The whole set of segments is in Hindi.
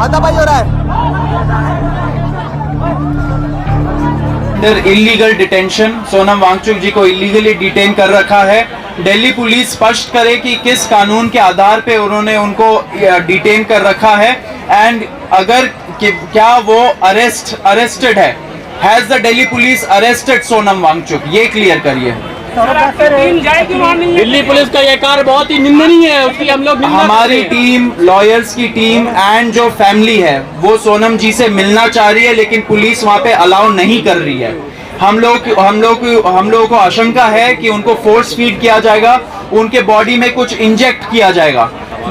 हाथापाई हो रहा है। इलीगल डिटेंशन, सोनम वांगचुक जी को इलीगली डिटेन कर रखा है। दिल्ली पुलिस स्पष्ट करे कि किस कानून के आधार पे उन्होंने उनको डिटेन कर रखा है एंड अगर क्या वो अरेस्टेड है। Has the Delhi police arrested Sonam Wangchuk, ये क्लियर करिए। दिल्ली पुलिस का ये कार्य बहुत ही निंदनीय है, उसकी हम लोग हमारी टीम, लॉयर्स की टीम एंड जो फैमिली है वो सोनम जी से मिलना चाह रही है, लेकिन पुलिस वहां पे अलाउ नहीं कर रही है। हम लोगों को आशंका है कि उनको फोर्स फीड किया जाएगा, उनके बॉडी में कुछ इंजेक्ट किया जाएगा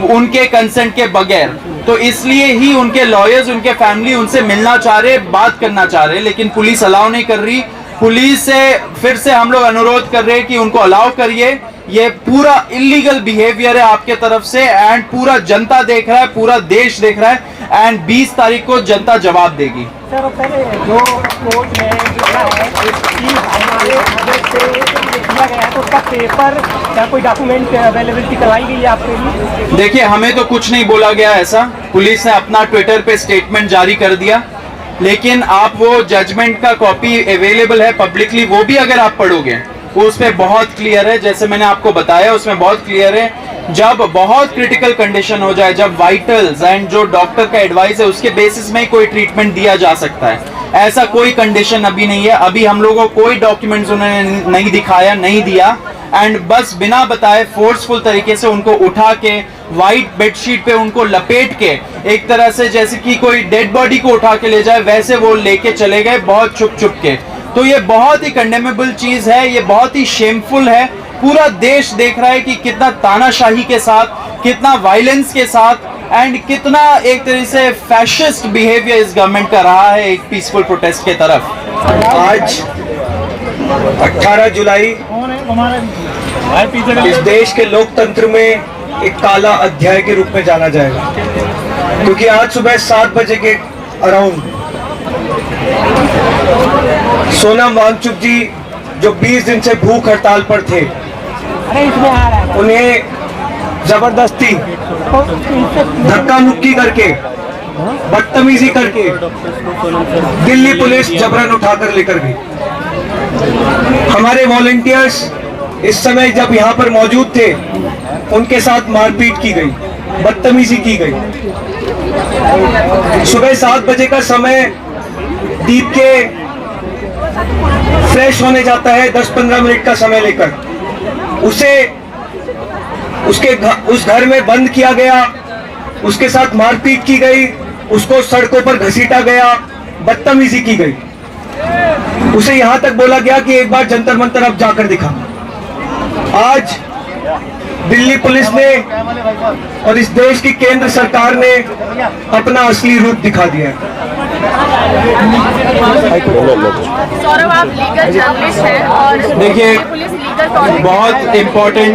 उनके कंसेंट के बगैर। तो इसलिए ही उनके लॉयर्स, उनके फैमिली उनसे मिलना चाह रहे, बात करना चाह रहे, लेकिन पुलिस अलाउ नहीं कर रही। पुलिस से फिर से हम लोग अनुरोध कर रहे हैं कि उनको अलाउ करिए। ये पूरा इलीगल बिहेवियर है आपके तरफ से एंड पूरा जनता देख रहा है, पूरा देश देख रहा है एंड 20 तारीख को जनता जवाब देगी। सर पहले जो कोर्ट ने दिया है कि हमारे मदद से दिया गया है, तो उसका पेपर या कोई डॉक्यूमेंट अवेलेबिलिटी करवाई गई है आपके लिए? देखिए, हमें तो कुछ नहीं बोला गया ऐसा। पुलिस ने अपना ट्विटर पे स्टेटमेंट जारी कर दिया, लेकिन आप वो जजमेंट का कॉपी अवेलेबल है पब्लिकली, वो भी अगर आप पढ़ोगे उस पे बहुत क्लियर है, जैसे मैंने आपको बताया उसमें बहुत क्लियर है। जब बहुत क्रिटिकल कंडीशन हो जाए, जब वाइटल्स एंड जो डॉक्टर का एडवाइस है उसके बेसिस में कोई ट्रीटमेंट दिया जा सकता है। ऐसा कोई कंडीशन अभी नहीं है। अभी हम लोगों को कोई डॉक्यूमेंट्स उन्होंने नहीं दिखाया, नहीं दिया एंड बस बिना बताए फोर्सफुल तरीके से उनको उठा के व्हाइट बेडशीट पे उनको लपेट के, एक तरह से जैसे कि कोई डेड बॉडी को उठा के ले जाए वैसे वो लेके चले गए, बहुत छुप छुप के। तो ये बहुत ही कंडेमेबल चीज है, ये बहुत ही शेमफुल है। पूरा देश देख रहा है कि कितना तानाशाही के साथ, कितना वायलेंस के साथ एंड कितना एक तरह से फैशिस्ट बिहेवियर इस गवर्नमेंट का रहा है एक पीसफुल प्रोटेस्ट के तरफ। आज 18 जुलाई इस देश के लोकतंत्र में एक काला अध्याय के रूप में जाना जाएगा, क्योंकि आज सुबह 7 बजे के अराउंड सोनम वांगचुक जी जो 20 दिन से भूख हड़ताल पर थे, उन्हें जबरदस्ती धक्का मुक्की करके, बदतमीजी करके दिल्ली पुलिस जबरन उठाकर लेकर गई। हमारे वॉलंटियर्स इस समय जब यहाँ पर मौजूद थे, उनके साथ मारपीट की गई, बदतमीजी की गई। सुबह 7 बजे का समय दीप के फ्रेश होने जाता है, 10-15 मिनट का समय लेकर उसे उस घर में बंद किया गया, उसके साथ मारपीट की गई, उसको सड़कों पर घसीटा गया, बदतमीजी की गई। उसे यहां तक बोला गया कि एक बार जंतर मंतर अब जाकर दिखा। आज दिल्ली पुलिस ने और इस देश की केंद्र सरकार ने अपना असली रूप दिखा दिया है। सौरभ, आप लीगल जर्नलिस्ट हैं और देखिए, पुलिस लीगल बहुत इम्पोर्टेंट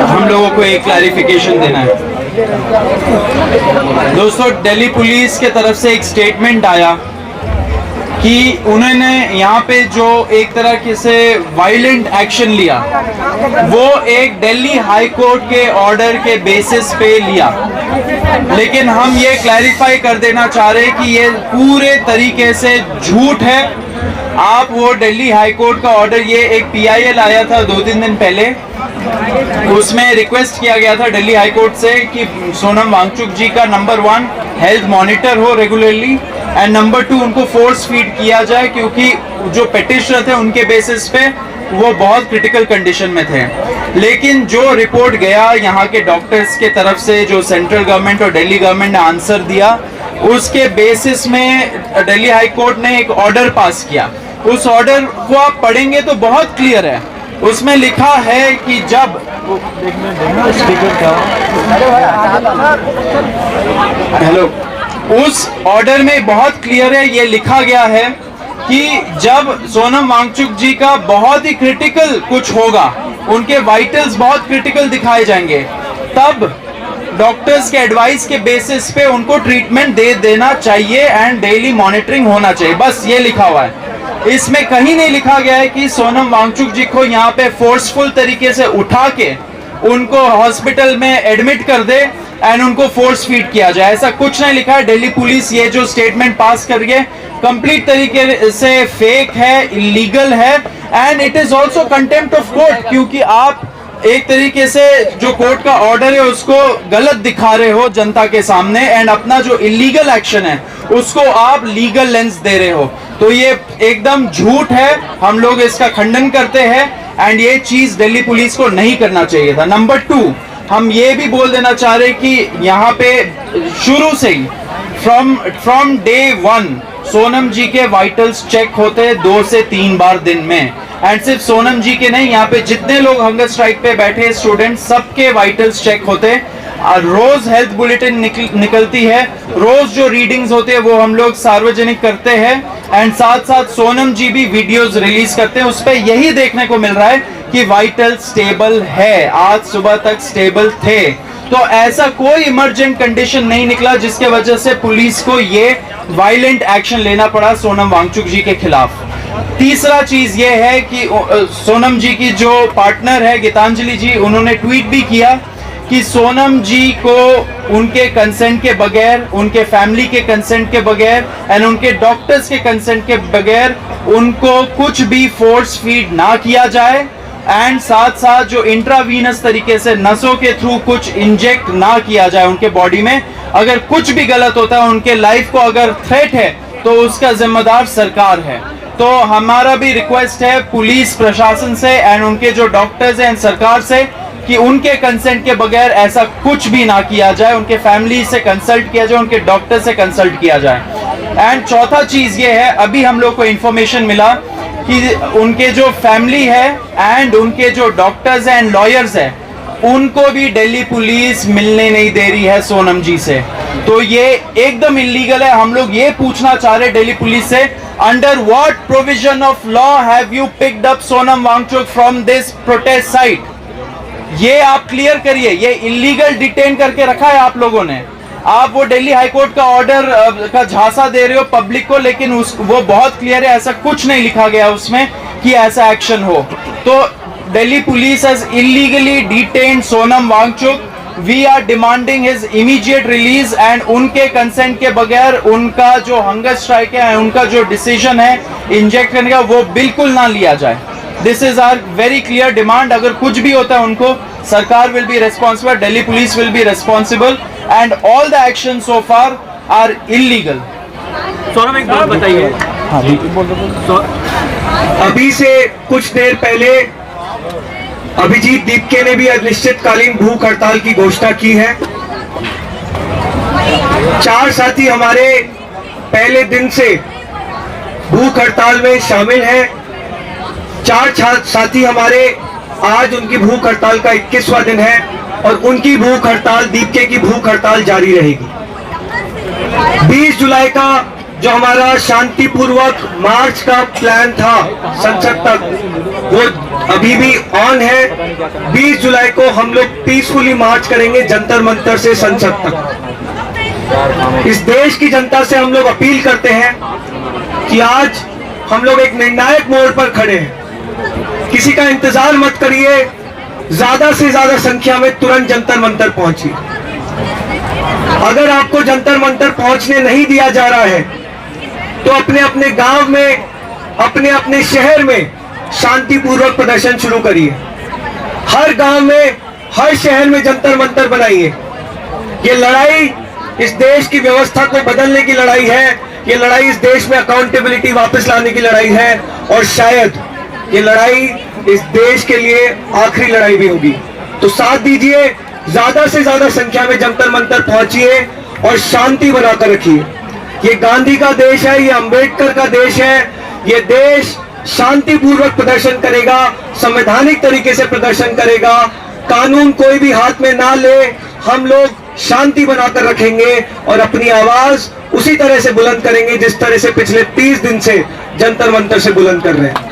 हम लोगों को एक क्लैरिफिकेशन देना है। दोस्तों, दिल्ली पुलिस के तरफ से एक स्टेटमेंट आया कि उन्होंने यहाँ पे जो एक तरह से वायलेंट एक्शन लिया वो एक दिल्ली हाई कोर्ट के ऑर्डर के बेसिस पे लिया, लेकिन हम ये क्लैरिफाई कर देना चाह रहे हैं कि ये पूरे तरीके से झूठ है। आप वो दिल्ली हाई कोर्ट का ऑर्डर, ये एक PIL आया था 2-3 दिन पहले, उसमें रिक्वेस्ट किया गया था दिल्ली हाई कोर्ट से कि सोनम वांगचुक जी का नंबर 1 हेल्थ मॉनिटर हो रेगुलरली एंड नंबर 2 उनको फोर्स फीड किया जाए, क्योंकि जो पेटिशनर थे उनके बेसिस पे वो बहुत क्रिटिकल कंडीशन में थे। लेकिन जो रिपोर्ट गया यहाँ के डॉक्टर्स के तरफ से, जो सेंट्रल गवर्नमेंट और दिल्ली गवर्नमेंट ने आंसर दिया, उसके बेसिस में दिल्ली हाई कोर्ट ने एक ऑर्डर पास किया। उस ऑर्डर को आप पढ़ेंगे तो बहुत क्लियर है, उसमें लिखा है कि जब हेलो, उस ऑर्डर में बहुत क्लियर है, ये लिखा गया है कि जब सोनम वांगचुक जी का बहुत ही क्रिटिकल कुछ होगा, उनके वाइटल्स बहुत क्रिटिकल दिखाए जाएंगे, तब डॉक्टर्स के एडवाइस के बेसिस पे उनको ट्रीटमेंट दे देना चाहिए एंड डेली मॉनिटरिंग होना चाहिए। बस ये लिखा हुआ है, इसमें कहीं नहीं लिखा गया है कि सोनम वांगचुक जी को यहाँ पे फोर्सफुल तरीके से उठा के उनको हॉस्पिटल में एडमिट कर दे एंड उनको फोर्स फीड किया जाए। ऐसा कुछ नहीं लिखा है। दिल्ली पुलिस ये जो स्टेटमेंट पास कर गए कंप्लीट तरीके से फेक है, इलीगल है and it is also contempt of court, क्योंकि आप एक तरीके से जो कोर्ट का ऑर्डर है उसको गलत दिखा रहे हो जनता के सामने एंड अपना जो इलीगल एक्शन है उसको आप लीगल लेंस दे रहे हो। तो ये एकदम झूठ है, हम लोग इसका खंडन करते हैं एंड ये चीज दिल्ली पुलिस को नहीं करना चाहिए था। नंबर 2, हम ये भी बोल देना चाह रहे कि यहाँ पे शुरू से ही फ्रॉम डे 1 सोनम जी के वाइटल्स चेक होते हैं 2 से 3 बार दिन में एंड सिर्फ सोनम जी के नहीं, यहाँ पे जितने लोग हंगर स्ट्राइक पे बैठे स्टूडेंट सबके वाइटल्स चेक होते हैं। रोज हेल्थ बुलेटिन निकलती है, रोज जो रीडिंग्स होते हैं वो हम लोग सार्वजनिक करते हैं एंड साथ साथ सोनम जी भी वीडियोस रिलीज करते हैं। उस पर यही देखने को मिल रहा है कि वाइटल स्टेबल है, आज सुबह तक स्टेबल थे। तो ऐसा कोई इमरजेंट कंडीशन नहीं निकला जिसके वजह से पुलिस को ये वायलेंट एक्शन लेना पड़ा सोनम वांगचुक जी के खिलाफ। तीसरा चीज ये है कि सोनम जी की जो पार्टनर है गीतांजलि जी, उन्होंने ट्वीट भी किया कि सोनम जी को उनके कंसेंट के बगैर, उनके फैमिली के कंसेंट के बगैर एंड उनके डॉक्टर्स के कंसेंट के बगैर उनको कुछ भी फोर्स फीड ना किया जाए एंड साथ साथ जो इंट्रावीनस तरीके से नसों के थ्रू कुछ इंजेक्ट ना किया जाए उनके बॉडी में। अगर कुछ भी गलत होता है, उनके लाइफ को अगर थ्रेट है तो उसका जिम्मेदार सरकार है। तो हमारा भी रिक्वेस्ट है पुलिस प्रशासन से एंड उनके जो डॉक्टर्स हैं सरकार से कि उनके कंसेंट के बगैर ऐसा कुछ भी ना किया जाए, उनके फैमिली से कंसल्ट किया जाए, उनके डॉक्टर से कंसल्ट किया जाए। एंड चौथा चीज ये है, अभी हम लोग को इंफॉर्मेशन मिला कि उनके जो फैमिली है एंड उनके जो डॉक्टर्स हैं एंड लॉयर्स हैं उनको भी दिल्ली पुलिस मिलने नहीं दे रही है सोनम जी से। तो ये एकदम इलीगल है। हम लोग ये पूछना चाह रहे दिल्ली पुलिस से, under what provision of law have you picked up Sonam Wangchuk from this protest site? ये आप क्लियर करिए। ये इलीगल डिटेन करके रखा है आप लोगों ने। आप वो दिल्ली हाईकोर्ट का ऑर्डर का झांसा दे रहे हो पब्लिक को, लेकिन वो बहुत क्लियर है, ऐसा कुछ नहीं लिखा गया उसमें कि ऐसा एक्शन हो। तो Delhi police has illegally detained Sonam Wangchuk. We are demanding his immediate release and उनके कंसेंट के बगैर उनका जो हंगर स्ट्राइक है, उनका जो डिसीजन है इंजेक्ट करने का, वो बिल्कुल ना लिया जाए। This is our very clear demand. अगर कुछ भी होता है उनको, सरकार will be responsible, Delhi police will be responsible and all the action so far are illegal. Saurabh एक बात बताइए। अभी से कुछ देर पहले अभिजीत दीपके ने भी अनिश्चितकालीन भूख हड़ताल की घोषणा की है। 4 साथी हमारे पहले दिन से भूख हड़ताल में शामिल हैं। 4 साथी हमारे आज उनकी भूख हड़ताल का 21वां दिन है और उनकी भूख हड़ताल, दीपके की भूख हड़ताल जारी रहेगी। 20 जुलाई का जो हमारा शांतिपूर्वक मार्च का प्लान था संसद तक, वो अभी भी ऑन है। 20 जुलाई को हम लोग पीसफुली मार्च करेंगे जंतर मंतर से संसद तक। इस देश की जनता से हम लोग अपील करते हैं कि आज हम लोग एक निर्णायक मोड़ पर खड़े हैं। किसी का इंतजार मत करिए, ज्यादा से ज्यादा संख्या में तुरंत जंतर मंतर पहुंचिए। अगर आपको जंतर मंतर पहुंचने नहीं दिया जा रहा है तो अपने अपने गांव में, अपने अपने शहर में शांतिपूर्वक प्रदर्शन शुरू करिए। हर गांव में, हर शहर में जंतर मंतर बनाइए। ये लड़ाई इस देश की व्यवस्था को बदलने की लड़ाई है। ये लड़ाई इस देश में अकाउंटेबिलिटी वापस लाने की लड़ाई है और शायद ये लड़ाई इस देश के लिए आखिरी लड़ाई भी होगी। तो साथ दीजिए, ज्यादा से ज्यादा संख्या में जंतर मंतर पहुंचिए और शांति बनाकर रखिए। ये गांधी का देश है, ये अंबेडकर का देश है। ये देश शांतिपूर्वक प्रदर्शन करेगा, संवैधानिक तरीके से प्रदर्शन करेगा। कानून कोई भी हाथ में ना ले, हम लोग शांति बनाकर रखेंगे और अपनी आवाज उसी तरह से बुलंद करेंगे जिस तरह से पिछले 30 दिन से जंतर मंतर से बुलंद कर रहे हैं।